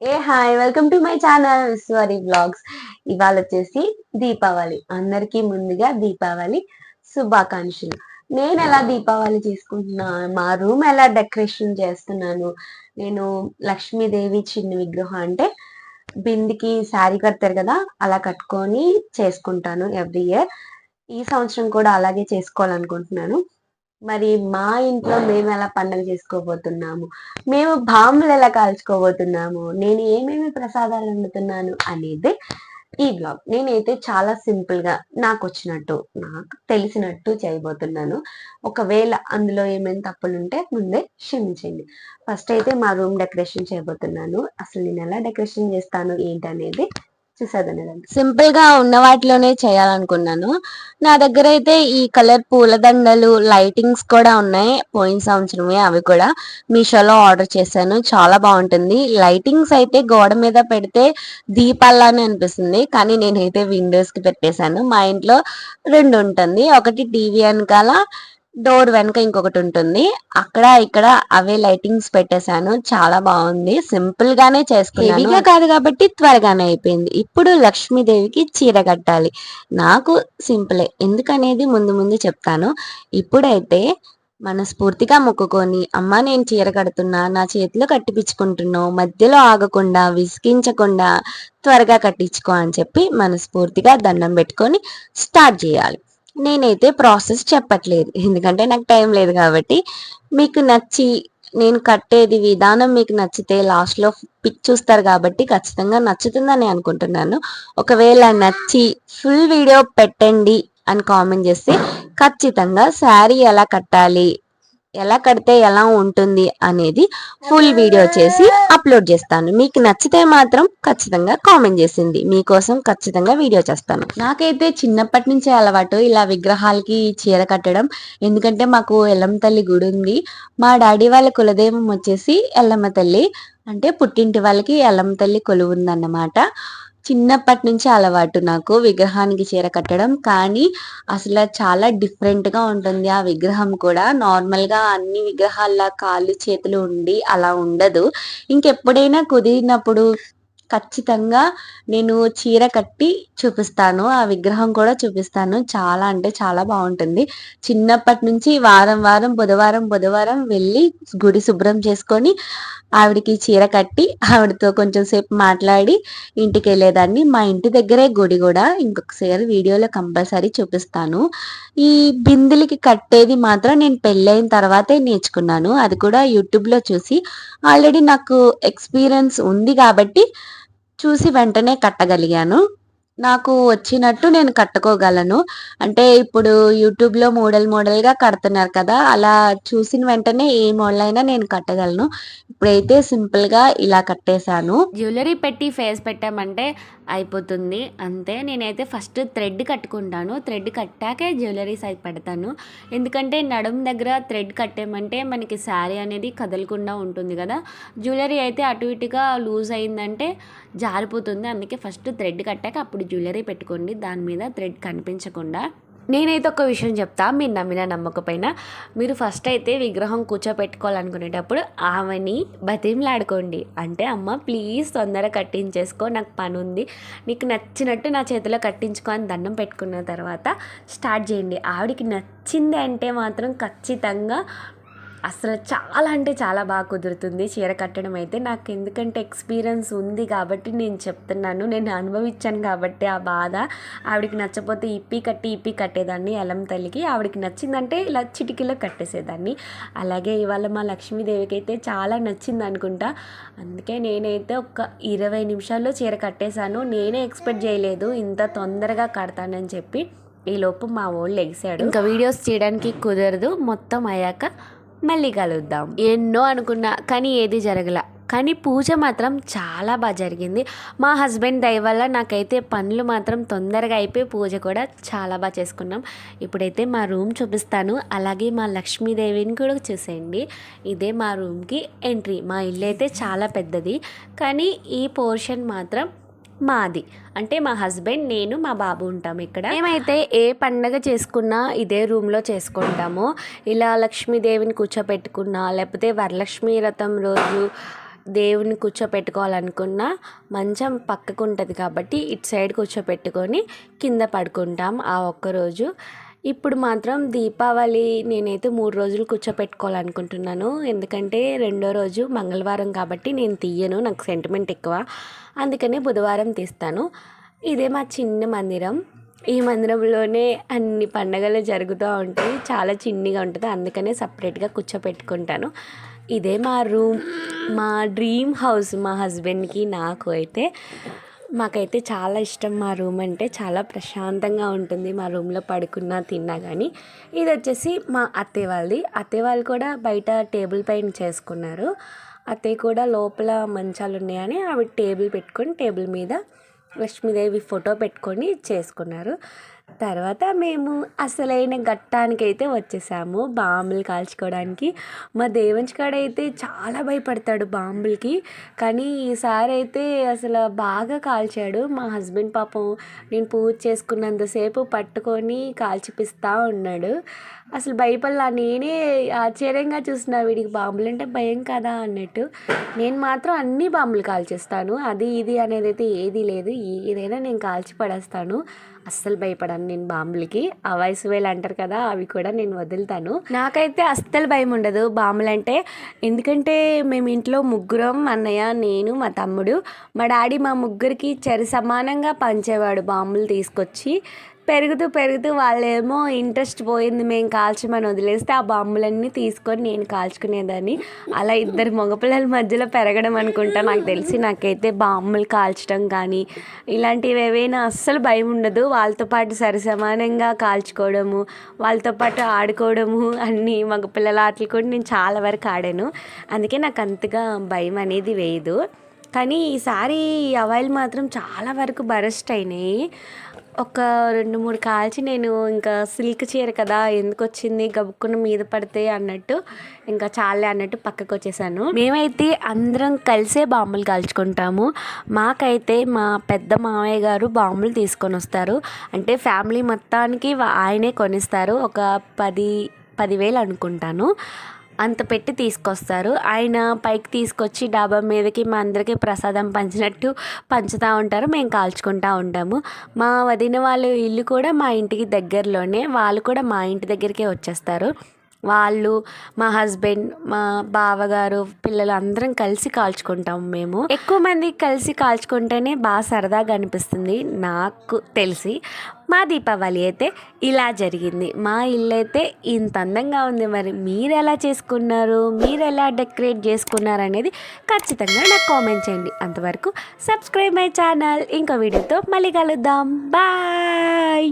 Hi welcome to my channel Vishwari blogs. ఇవాళ వచ్చేసి దీపావళి. అందరికీ ముందుగా దీపావళి శుభాకాంక్షలు. నేను ఎలా దీపావళి చేసుకుంటున్నా, మా రూమ్ ఎలా డెకరేషన్ చేస్తున్నాను. నేను లక్ష్మీదేవి చిన్న విగ్రహం అంటే బిందికి శారీ కడతారు కదా, అలా కట్టుకొని చేసుకుంటాను ఎవ్రీ ఇయర్. ఈ సంవత్సరం కూడా అలాగే చేసుకోవాలనుకుంటున్నాను. మరి మా ఇంట్లో మేము ఎలా పండగ చేసుకోబోతున్నాము, మేము బాంబులు ఎలా కాల్చుకోబోతున్నాము, నేను ఏమేమి ప్రసాదాలు వండుతున్నాను అనేది ఈ బ్లాగ్. నేనైతే చాలా సింపుల్ గా నాకు వచ్చినట్టు, నాకు తెలిసినట్టు చేయబోతున్నాను. ఒకవేళ అందులో ఏమైనా తప్పులుంటే ముందే క్షమించండి. ఫస్ట్ అయితే మా రూమ్ డెకరేషన్ చేయబోతున్నాను. అసలు నేను ఎలా డెకరేషన్ చేస్తాను ఏంటనేది చూసేదనేదండి. సింపుల్ గా ఉన్న వాటిలోనే చేయాలనుకున్నాను. నా దగ్గర అయితే ఈ కలర్ పూలదండలు లైటింగ్స్ కూడా ఉన్నాయి. పోయిన సంవత్సరమే అవి కూడా మీషోలో ఆర్డర్ చేశాను. చాలా బాగుంటుంది. లైటింగ్స్ అయితే గోడ మీద పెడితే దీపాల్లానే అనిపిస్తుంది, కానీ నేనైతే విండోస్ కి పెట్టేశాను. మా ఇంట్లో రెండు ఉంటుంది. ఒకటి టీవీ వెనకాల, డోర్ వెనక ఇంకొకటి ఉంటుంది. అక్కడ ఇక్కడ అవే లైటింగ్స్ పెట్టేశాను. చాలా బాగుంది. సింపుల్ గానే చేసుకున్నాను. హెవీగా కాదు కాబట్టి త్వరగానే అయిపోయింది. ఇప్పుడు లక్ష్మీదేవికి చీర కట్టాలి. నాకు సింపులే, ఎందుకనేది ముందు ముందు చెప్తాను. ఇప్పుడైతే మనస్ఫూర్తిగా మొక్కుకొని, అమ్మ నేను చీర కడుతున్నా, నా చేతిలో కట్టిపించుకుంటున్నావు, మధ్యలో ఆగకుండా విసిగించకుండా త్వరగా కట్టించుకో అని చెప్పి మనస్ఫూర్తిగా దండం పెట్టుకొని స్టార్ట్ చేయాలి. నేనైతే ప్రాసెస్ చెప్పట్లేదు, ఎందుకంటే నాకు టైం లేదు కాబట్టి. మీకు నచ్చి నేను కట్టేది విధానం మీకు నచ్చితే లాస్ట్ లో పిక్ చూస్తారు కాబట్టి ఖచ్చితంగా నచ్చుతుందని అనుకుంటున్నాను. ఒకవేళ నచ్చి ఫుల్ వీడియో పెట్టండి అని కామెంట్ చేస్తే ఖచ్చితంగా శారీ ఎలా కట్టాలి, ఎలా కడితే ఎలా ఉంటుంది అనేది ఫుల్ వీడియో చేసి అప్లోడ్ చేస్తాను. మీకు నచ్చితే మాత్రం ఖచ్చితంగా కామెంట్ చేసింది, మీకోసం ఖచ్చితంగా వీడియో చేస్తాను. నాకైతే చిన్నప్పటి నుంచే అలవాటు ఇలా విగ్రహాలకి చీర కట్టడం. ఎందుకంటే మాకు ఎల్లమ్మ తల్లి గుడి ఉంది. మా డాడీ వాళ్ళ కులదైవం వచ్చేసి ఎల్లమ్మ తల్లి, అంటే పుట్టింటి వాళ్ళకి ఎల్లమ్మ తల్లి కొలువు ఉందన్నమాట. చిన్నప్పటి నుంచి అలవాటు నాకు విగ్రహానికి చీర కట్టడం. కానీ అసలు చాలా డిఫరెంట్ గా ఉంటుంది ఆ విగ్రహం కూడా. నార్మల్ గా అన్ని విగ్రహాల కాళ్ళు చేతులు ఉండి అలా ఉండదు. ఇంకెప్పుడైనా కుదిరినప్పుడు ఖచ్చితంగా నేను చీర కట్టి చూపిస్తాను, ఆ విగ్రహం కూడా చూపిస్తాను. చాలా అంటే చాలా బాగుంటుంది. చిన్నప్పటి నుంచి వారం వారం బుధవారం బుధవారం వెళ్ళి గుడి శుభ్రం చేసుకొని ఆవిడికి చీర కట్టి ఆవిడతో కొంచెం సేపు మాట్లాడి ఇంటికి వెళ్ళేదాన్ని. మా ఇంటి దగ్గరే గుడి కూడా, ఇంకొకసారి వీడియోలో కంపల్సరీ చూపిస్తాను. ఈ బిందెలకి కట్టేది మాత్రం నేను పెళ్ళైన తర్వాతే నేర్చుకున్నాను, అది కూడా యూట్యూబ్లో చూసి. ఆల్రెడీ నాకు ఎక్స్పీరియన్స్ ఉంది కాబట్టి చూసి వెంటనే కట్టగలిగాను. నాకు వచ్చినట్టు నేను కట్టుకోగలను. అంటే ఇప్పుడు యూట్యూబ్లో మోడల్గా కడుతున్నారు కదా, అలా చూసిన వెంటనే ఏ మోడల్ అయినా నేను కట్టగలను. ఇప్పుడైతే సింపుల్గా ఇలా కట్టేశాను. జ్యువెలరీ పెట్టి ఫేస్ పెట్టామంటే అయిపోతుంది అంతే. నేనైతే ఫస్ట్ థ్రెడ్ కట్టుకుంటాను. థ్రెడ్ కట్టాకే జ్యువెలరీ సైజ్ పెడతాను. ఎందుకంటే నడుము దగ్గర థ్రెడ్ కట్టామంటే మనకి శారీ అనేది కదలకుండా ఉంటుంది కదా. జ్యువెలరీ అయితే అటు ఇటుగా లూజ్ అయిందంటే జారిపోతుంది. అందుకే ఫస్ట్ థ్రెడ్ కట్టాక అప్పుడు జ్యువెలరీ పెట్టుకోండి, దాని మీద థ్రెడ్ కనిపించకుండా. నేనైతే ఒక విషయం చెప్తా, మీరు నమ్మినా నమ్మకపోయినా, మీరు ఫస్ట్ అయితే విగ్రహం కూర్చోపెట్టుకోవాలనుకునేటప్పుడు ఆమెని బతిమలాడుకోండి. అంటే అమ్మ ప్లీజ్ తొందరగా కట్టించేసుకో, నాకు పని ఉంది, నీకు నచ్చినట్టు నా చేతిలో కట్టించుకో అని దండం పెట్టుకున్న తర్వాత స్టార్ట్ చేయండి. ఆవిడికి నచ్చింది అంటే మాత్రం ఖచ్చితంగా అసలు చాలా అంటే చాలా బాగా కుదురుతుంది చీర కట్టడం అయితే. నాకు ఎందుకంటే ఎక్స్పీరియన్స్ ఉంది కాబట్టి నేను చెప్తున్నాను, నేను అనుభవించాను కాబట్టి ఆ బాధ. ఆవిడకి నచ్చపోతే ఇప్పి కట్టేదాన్ని ఎల్లమ్మ తల్లికి. ఆవిడకి నచ్చిందంటే ఇలా చిటికీలో కట్టేసేదాన్ని. అలాగే ఇవాళ మా లక్ష్మీదేవికి అయితే చాలా నచ్చింది అనుకుంటా. అందుకే నేనైతే ఒక 20 నిమిషాల్లో చీర కట్టేశాను. నేనే ఎక్స్పెక్ట్ చేయలేదు ఇంత తొందరగా కడతానని చెప్పి. ఈలోపు మా వాళ్ళు ఎగిసాడు. ఇంకా వీడియోస్ చేయడానికి కుదరదు, మొత్తం అయ్యాక మళ్ళీ కలుద్దాం. ఎన్నో అనుకున్నా కానీ ఏది జరగల. కానీ పూజ మాత్రం చాలా బాగా జరిగింది. మా హస్బెండ్ దయ వల్ల నాకైతే పనులు మాత్రం తొందరగా అయిపోయి పూజ కూడా చాలా బాగా చేసుకున్నాం. ఇప్పుడైతే మా రూమ్ చూపిస్తాను, అలాగే మా లక్ష్మీదేవిని కూడా చూసేయండి. ఇదే మా రూమ్కి ఎంట్రీ. మా ఇల్లు అయితే చాలా పెద్దది, కానీ ఈ పోర్షన్ మాత్రం మాది. అంటే మా హస్బెండ్, నేను, మా బాబు ఉంటాం ఇక్కడ. మేమైతే ఏ పండగ చేసుకున్నా ఇదే రూమ్లో చేసుకుంటాము. ఇలా లక్ష్మీదేవిని కూర్చోపెట్టుకున్నా, లేకపోతే వరలక్ష్మీ వ్రతం రోజు దేవుని కూర్చోపెట్టుకోవాలనుకున్న మంచం పక్కకు ఉంటుంది కాబట్టి ఇటు సైడ్ కూర్చోపెట్టుకొని కింద పడుకుంటాం ఆ ఒక్కరోజు. ఇప్పుడు మాత్రం దీపావళి నేనైతే 3 రోజులు కూర్చోపెట్టుకోవాలనుకుంటున్నాను. ఎందుకంటే రెండో రోజు మంగళవారం కాబట్టి నేను తీయను, నాకు సెంటిమెంట్ ఎక్కువ, అందుకనే బుధవారం తీస్తాను. ఇదే మా చిన్న మందిరం. ఈ మందిరంలోనే అన్ని పండగలు జరుగుతూ ఉంటాయి. చాలా చిన్నగా ఉంటుంది, అందుకనే సపరేట్గా కూర్చోపెట్టుకుంటాను. ఇదే మా రూమ్, మా డ్రీమ్ హౌస్. మా హస్బెండ్కి నాకు అయితే మాకైతే చాలా ఇష్టం. మా రూమ్ అంటే చాలా ప్రశాంతంగా ఉంటుంది. మా రూమ్లో పడుకున్నా తిన్నా కానీ. ఇది వచ్చేసి మా అత్తయ్య వాళ్ళది. అత్తయ్య వాళ్ళు కూడా బయట టేబుల్ పైన చేసుకున్నారు. అత్తయ్య కూడా లోపల మంచాలు ఉన్నాయని ఆవిడ టేబుల్ పెట్టుకొని టేబుల్ మీద లక్ష్మీదేవి ఫోటో పెట్టుకొని చేసుకున్నారు. తర్వాత మేము అసలైన ఘట్టానికైతే వచ్చేసాము, బాంబులు కాల్చుకోవడానికి. మా దేవంశ్ కాడ అయితే చాలా భయపడతాడు బాంబులకి, కానీ ఈసారి అయితే అసలు బాగా కాల్చాడు. మా హస్బెండ్ పాపం నేను పూజ చేసుకున్నంతసేపు పట్టుకొని కాల్చిపిస్తూ ఉన్నాడు. అసలు భయపడలా, నేనే ఆశ్చర్యంగా చూసిన, వీడికి బాంబులు అంటే భయం కదా అన్నట్టు. నేను మాత్రం అన్ని బాంబులు కాల్చేస్తాను, అది ఇది అనేది అయితే ఏది లేదు, ఏదైనా నేను కాల్చి పడేస్తాను. అస్సలు భయపడాను నేను బాంబులకి. ఆ వయసు వేలు అంటారు కదా, అవి కూడా నేను వదులుతాను. నాకైతే అస్సలు భయం ఉండదు బాంబులు అంటే. ఎందుకంటే మేము ఇంట్లో ముగ్గురం, అన్నయ్య, నేను, మా తమ్ముడు. మా డాడీ మా ముగ్గురికి సరి సమానంగా పంచేవాడు బాంబులు తీసుకొచ్చి. పెరుగుతూ వాళ్ళేమో ఇంట్రెస్ట్ పోయింది, మేము కాల్చమని వదిలేస్తే ఆ బాంబులన్నీ తీసుకొని నేను కాల్చుకునేదాన్ని. అలా ఇద్దరు మగపిల్లల మధ్యలో పెరగడం అనుకుంటా నాకు తెలిసి. నాకైతే బాంబులు కాల్చడం కానీ ఇలాంటివి ఏవైనా అస్సలు భయం ఉండదు. వాళ్ళతో పాటు సరి సమానంగా కాల్చుకోవడము, వాళ్ళతో పాటు ఆడుకోవడము, అన్నీ మగపిల్లల ఆటలు కూడా నేను చాలా వరకు ఆడాను. అందుకే నాకు అంతగా భయం అనేది వేయదు. కానీ ఈసారి అవాయిలు మాత్రం చాలా వరకు బరస్ట్ అయినాయి. ఒక 2-3 కాల్చి నేను ఇంకా సిల్క్ చీర కదా ఎందుకు వచ్చింది గబుక్కున మీద పడితే అన్నట్టు ఇంకా చాలే అన్నట్టు పక్కకు వచ్చేసాను. మేమైతే అందరం కలిసే బాంబులు కాల్చుకుంటాము. మాకైతే మా పెద్ద మామయ్య గారు బాంబులు తీసుకొని వస్తారు. అంటే ఫ్యామిలీ మొత్తానికి ఆయనే కొనిస్తారు. ఒక 10,000 అనుకుంటాను, అంత పెట్టి తీసుకొస్తారు. ఆయన పైకి తీసుకొచ్చి డాబా మీదకి మా అందరికీ ప్రసాదం పంచినట్టు పంచుతూ ఉంటారు, మేము కాల్చుకుంటూ ఉంటాము. మా వదిన వాళ్ళ ఇల్లు కూడా మా ఇంటికి దగ్గరలోనే, వాళ్ళు కూడా మా ఇంటి దగ్గరికే వచ్చేస్తారు. వాళ్ళు, మా హస్బెండ్, మా బావగారు, పిల్లలు అందరం కలిసి కాల్చుకుంటాము. మేము ఎక్కువ మంది కలిసి కాల్చుకుంటేనే బాగా సరదాగా అనిపిస్తుంది నాకు తెలిసి. మా దీపావళి అయితే ఇలా జరిగింది. మా ఇల్లు అయితే ఇంత అందంగా ఉంది. మరి మీరు ఎలా చేసుకున్నారు, మీరు ఎలా డెకరేట్ చేసుకున్నారు అనేది ఖచ్చితంగా నాకు కామెంట్ చేయండి. అంతవరకు సబ్స్క్రైబ్ మై ఛానల్. ఇంకో వీడియోతో మళ్ళీ కలుద్దాం. బాయ్.